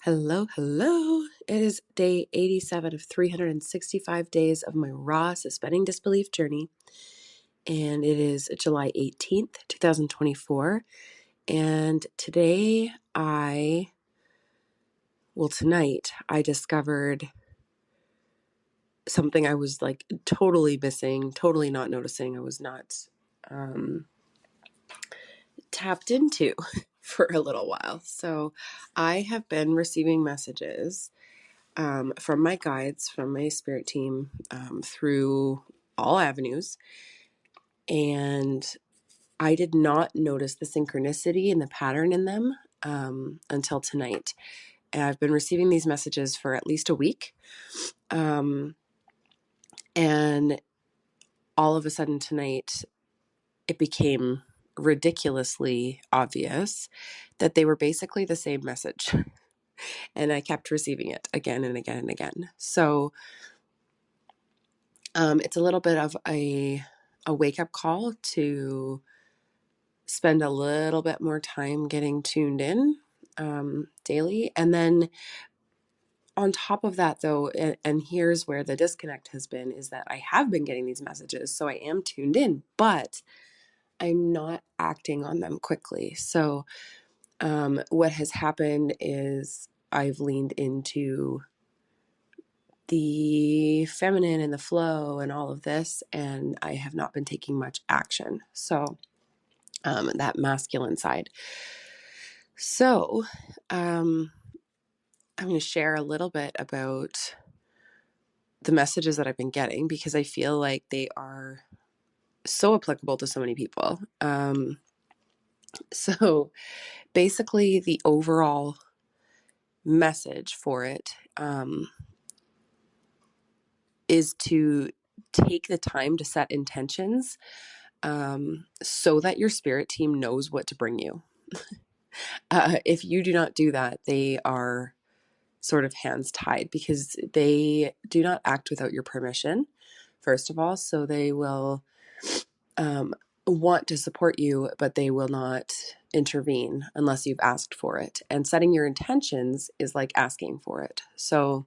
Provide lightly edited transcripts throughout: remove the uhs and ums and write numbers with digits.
Hello, hello. It is day 87 of 365 days of my raw suspending disbelief journey. And it is July 18th, 2024. And tonight, I discovered something I was like totally missing, totally not noticing. I was not tapped into for a little while. So I have been receiving messages from my guides, from my spirit team, through all avenues. And I did not notice the synchronicity and the pattern in them until tonight. And I've been receiving these messages for at least a week. And all of a sudden tonight, it became ridiculously obvious that they were basically the same message. And I kept receiving it again and again and again. So it's a little bit of a wake-up call to spend a little bit more time getting tuned in daily. And then on top of that, though, and here's where the disconnect has been, is that I have been getting these messages, so I am tuned in, but I'm not acting on them quickly. So what has happened is I've leaned into the feminine and the flow and all of this, and I have not been taking much action. So that masculine side. So I'm going to share a little bit about the messages that I've been getting because I feel like they are so applicable to so many people. So basically, the overall message for it is to take the time to set intentions so that your spirit team knows what to bring you. If you do not do that, they are sort of hands tied because they do not act without your permission, first of all. So they will want to support you, but they will not intervene unless you've asked for it. And setting your intentions is like asking for it. So,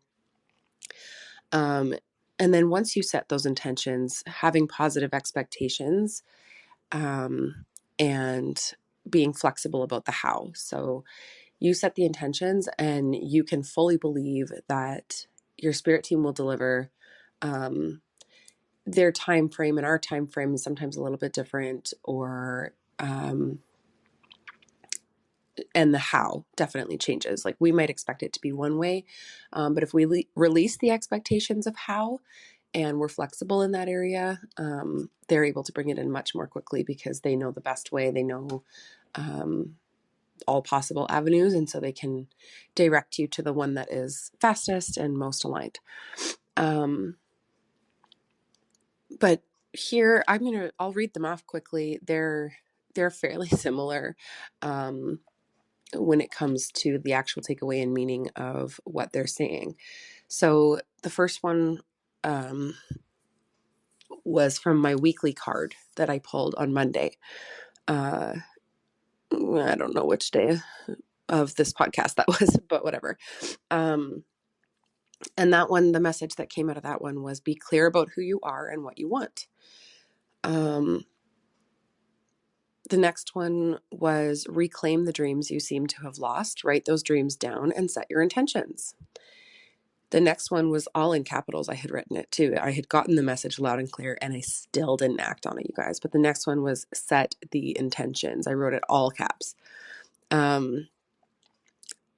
and then once you set those intentions, having positive expectations, and being flexible about the how. So you set the intentions and you can fully believe that your spirit team will deliver. Their time frame and our time frame is sometimes a little bit different, or and the how definitely changes. Like we might expect it to be one way, but if we release the expectations of how and we're flexible in that area, they're able to bring it in much more quickly because they know the best way. They know all possible avenues, and so they can direct you to the one that is fastest and most aligned. But here I'll read them off quickly. They're fairly similar when it comes to the actual takeaway and meaning of what they're saying. So the first one was from my weekly card that I pulled on Monday. I don't know which day of this podcast that was, but whatever. And that one, the message that came out of that one was be clear about who you are and what you want. The next one was reclaim the dreams you seem to have lost. Write those dreams down and set your intentions. The next one was all in capitals. I had written it too. I had gotten the message loud and clear and I still didn't act on it, you guys. But the next one was set the intentions. I wrote it all caps.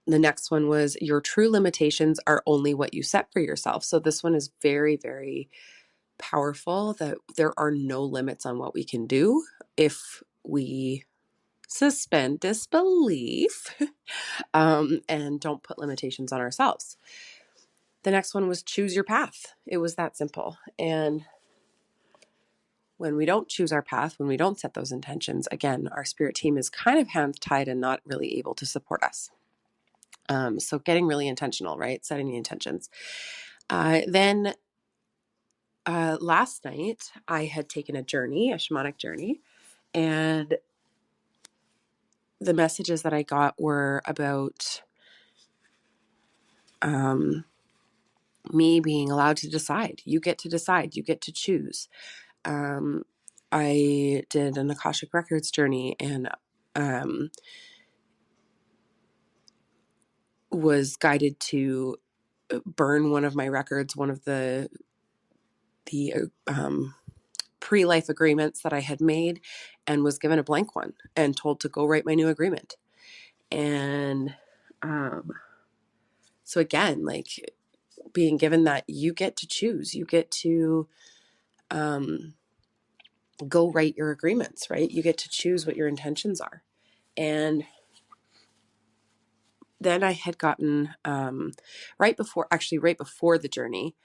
The next one was your true limitations are only what you set for yourself. So this one is very, very powerful, that there are no limits on what we can do if we suspend disbelief and don't put limitations on ourselves. The next one was choose your path. It was that simple. And when we don't choose our path, when we don't set those intentions, again, our spirit team is kind of hands tied and not really able to support us. So getting really intentional, right? Setting the intentions. Then last night I had taken a shamanic journey, and the messages that I got were about me being allowed to decide. You get to decide. You get to choose. I did an Akashic Records journey and was guided to burn one of my records, one of the pre-life agreements that I had made, and was given a blank one and told to go write my new agreement. And so again, like being given that you get to choose, you get to go write your agreements, right? You get to choose what your intentions are. And then I had gotten right before the journey,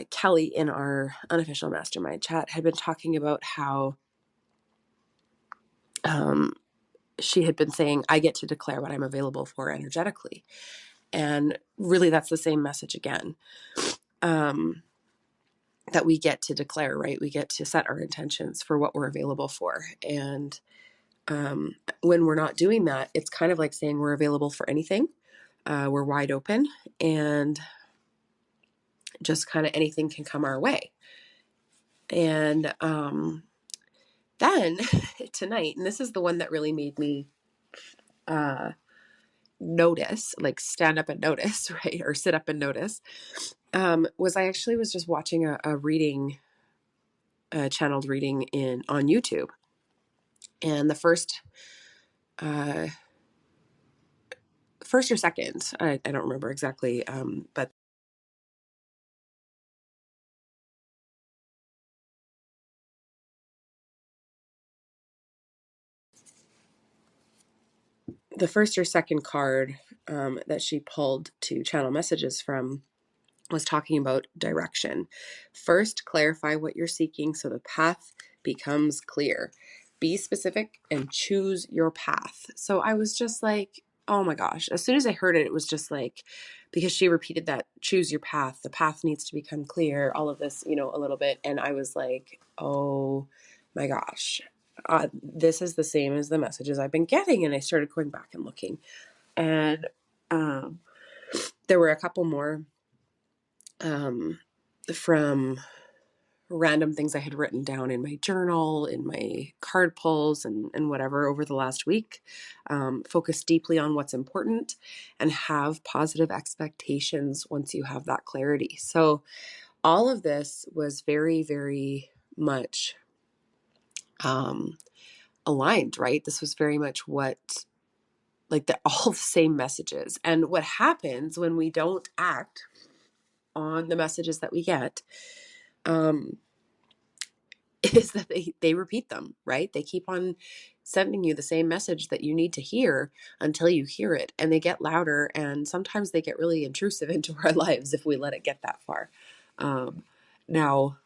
Kelly in our unofficial mastermind chat had been talking about how she had been saying, I get to declare what I'm available for energetically. And really, that's the same message again, that we get to declare, right? We get to set our intentions for what we're available for. And when we're not doing that, it's kind of like saying we're available for anything. We're wide open, and just kind of anything can come our way. And then tonight, and this is the one that really made me notice, like stand up and notice, right? Or sit up and notice, was I actually was just watching a reading, a channeled reading on YouTube. And the first or second, I don't remember exactly, but the first or second card that she pulled to channel messages from was talking about direction. First, clarify what you're seeking so the path becomes clear. Be specific and choose your path. So I was just like, oh my gosh. As soon as I heard it, it was just like, because she repeated that, choose your path, the path needs to become clear, all of this, a little bit. And I was like, oh my gosh, this is the same as the messages I've been getting. And I started going back and looking. And there were a couple more from random things I had written down in my journal, in my card pulls, and whatever over the last week. Focus deeply on what's important and have positive expectations once you have that clarity. So all of this was very, very much aligned, right? This was very much all the same messages. And what happens when we don't act on the messages that we get, is that they repeat them, right? They keep on sending you the same message that you need to hear until you hear it. And they get louder, and sometimes they get really intrusive into our lives if we let it get that far. Now,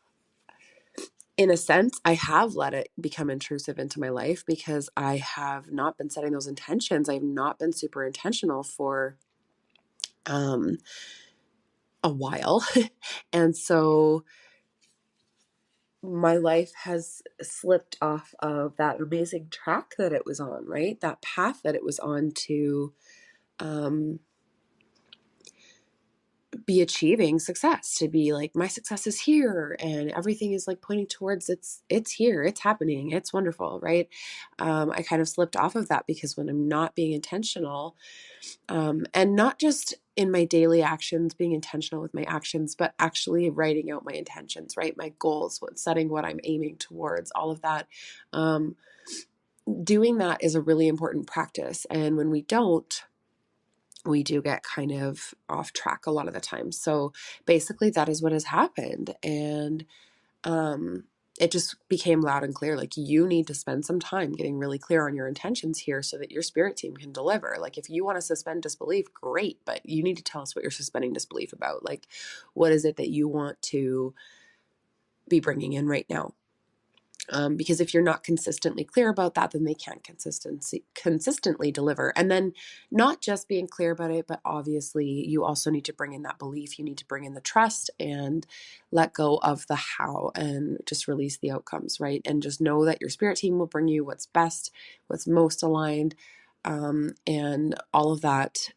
in a sense, I have let it become intrusive into my life because I have not been setting those intentions. I've not been super intentional for a while. And so my life has slipped off of that amazing track that it was on, right? That path that it was on to be achieving success, to be like, my success is here and everything is like pointing towards it's here, it's happening, it's wonderful, right? I kind of slipped off of that because when I'm not being intentional, and not just in my daily actions, being intentional with my actions, but actually writing out my intentions, right? My goals, setting what I'm aiming towards, all of that. Doing that is a really important practice. And when we don't, we do get kind of off track a lot of the time. So basically that is what has happened. And it just became loud and clear. Like, you need to spend some time getting really clear on your intentions here so that your spirit team can deliver. Like, if you want to suspend disbelief, great, but you need to tell us what you're suspending disbelief about. Like, what is it that you want to be bringing in right now? Because if you're not consistently clear about that, then they can't consistently deliver. And then not just being clear about it, but obviously you also need to bring in that belief. You need to bring in the trust and let go of the how and just release the outcomes, right? And just know that your spirit team will bring you what's best, what's most aligned, and all of that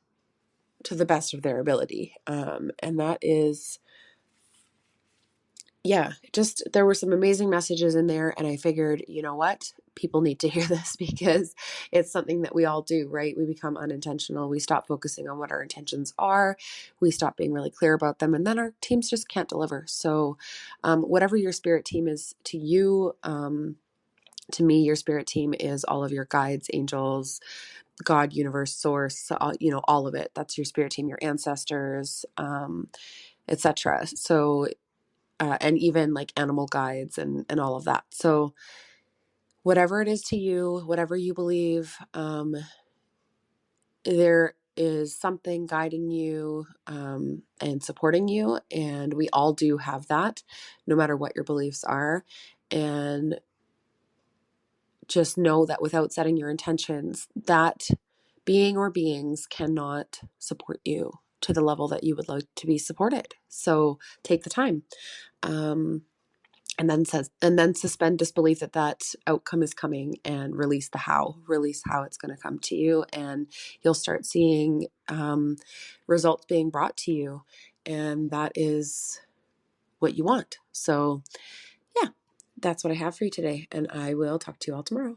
to the best of their ability. And that is, yeah, just there were some amazing messages in there. And I figured, you know what? People need to hear this because it's something that we all do, right? We become unintentional. We stop focusing on what our intentions are. We stop being really clear about them. And then our teams just can't deliver. So, whatever your spirit team is to you, to me, your spirit team is all of your guides, angels, God, universe, source, all of it. That's your spirit team, your ancestors, etc. So, and even like animal guides and all of that. So, whatever it is to you, whatever you believe, there is something guiding you and supporting you. And we all do have that, no matter what your beliefs are. And just know that without setting your intentions, that being or beings cannot support you to the level that you would like to be supported. So take the time. And then suspend disbelief that that outcome is coming and release how it's going to come to you. And you'll start seeing results being brought to you. And that is what you want. So yeah, that's what I have for you today. And I will talk to you all tomorrow.